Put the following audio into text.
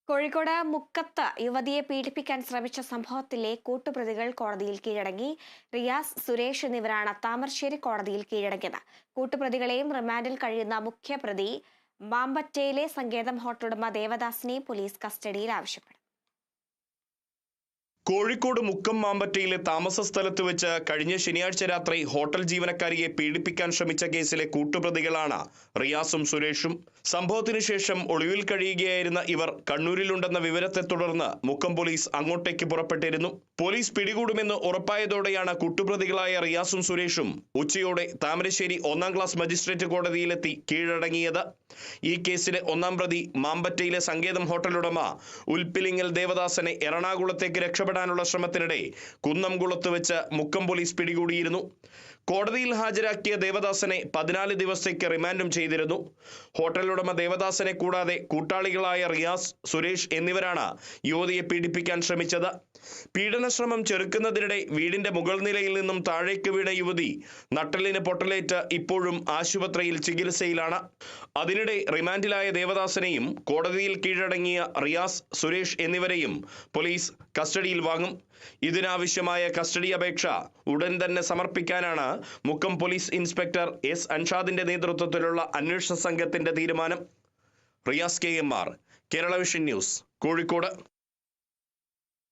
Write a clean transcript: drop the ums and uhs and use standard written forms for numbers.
കോഴിക്കോട് മുക്കത്ത് യുവതിയെ പീഡിപ്പിക്കാൻ ശ്രമിച്ച സംഭവത്തിലെ കൂട്ടുപ്രതികൾ കോടതിയിൽ കീഴടങ്ങി. റിയാസ്, സുരേഷ് എന്നിവരാണ് താമരശ്ശേരി കോടതിയിൽ കീഴടങ്ങിയത്. കൂട്ടുപ്രതികളെയും റിമാൻഡിൽ കഴിയുന്ന മുഖ്യപ്രതി മാമ്പറ്റയിലെ സങ്കേതം ഹോട്ടലുടമ ദേവദാസിനെ പോലീസ് കസ്റ്റഡിയിൽ ആവശ്യപ്പെടും. കോഴിക്കോട് മുക്കം മാമ്പറ്റയിലെ താമസ സ്ഥലത്ത് വെച്ച് കഴിഞ്ഞ ശനിയാഴ്ച രാത്രി ഹോട്ടൽ ജീവനക്കാരിയെ പീഡിപ്പിക്കാൻ ശ്രമിച്ച കേസിലെ കൂട്ടുപ്രതികളാണ് റിയാസും സുരേഷും. സംഭവത്തിനു ശേഷം ഒളിവിൽ കഴിയുകയായിരുന്ന ഇവർ കണ്ണൂരിലുണ്ടെന്ന വിവരത്തെ തുടർന്ന് മുക്കം പോലീസ് അങ്ങോട്ടേക്ക് പുറപ്പെട്ടിരുന്നു. പോലീസ് പിടികൂടുമെന്ന് ഉറപ്പായതോടെയാണ് കൂട്ടുപ്രതികളായ റിയാസും സുരേഷും ഉച്ചയോടെ താമരശ്ശേരി 1-ാം ക്ലാസ് മജിസ്ട്രേറ്റ് കോടതിയിലെത്തി കീഴടങ്ങിയത്. ഈ കേസിലെ 1-ാം പ്രതി മാമ്പറ്റയിലെ സങ്കേതം ഹോട്ടലുടമ ഉൽപ്പിലിങ്ങൽ ദേവദാസനെ എറണാകുളത്തേക്ക് രക്ഷപ്പെടാനുള്ള ശ്രമത്തിനിടെ കുന്നംകുളത്ത് വെച്ച് മുക്കം പോലീസ് പിടികൂടിയിരുന്നു. കോടതിയിൽ ഹാജരാക്കിയ ദേവദാസനെ 14 ദിവസത്തേക്ക് റിമാൻഡും ചെയ്തിരുന്നു. ഹോട്ടലുടമ ദേവദാസനെ കൂടാതെ കൂട്ടാളികളായ റിയാസ്, സുരേഷ് എന്നിവരാണ് യുവതിയെ പീഡിപ്പിക്കാൻ ശ്രമിച്ചത്. പീഡനശ്രമം ചെറുക്കുന്നതിനിടെ വീടിന്റെ മുകൾ നിലയിൽ നിന്നും താഴേക്ക് വീണ യുവതി നട്ടെല്ലിന് പൊട്ടലേറ്റ് ഇപ്പോഴും ആശുപത്രിയിൽ ചികിത്സയിലാണ്. അതിനിടെ റിമാൻഡിലായ ദേവദാസനെയും കോടതിയിൽ കീഴടങ്ങിയ റിയാസ്, സുരേഷ് എന്നിവരെയും പോലീസ് കസ്റ്റഡിയിൽ വാങ്ങും. ഇതിനാവശ്യമായ കസ്റ്റഡി അപേക്ഷ ഉടൻ തന്നെ സമർപ്പിക്കാനാണ് മുക്കം പോലീസ് ഇൻസ്പെക്ടർ എസ് അൻഷാദിന്റെ നേതൃത്വത്തിലുള്ള അന്വേഷണ സംഘത്തിന്റെ തീരുമാനം. Riyas KMR, Kerala vision news, Kozhikode.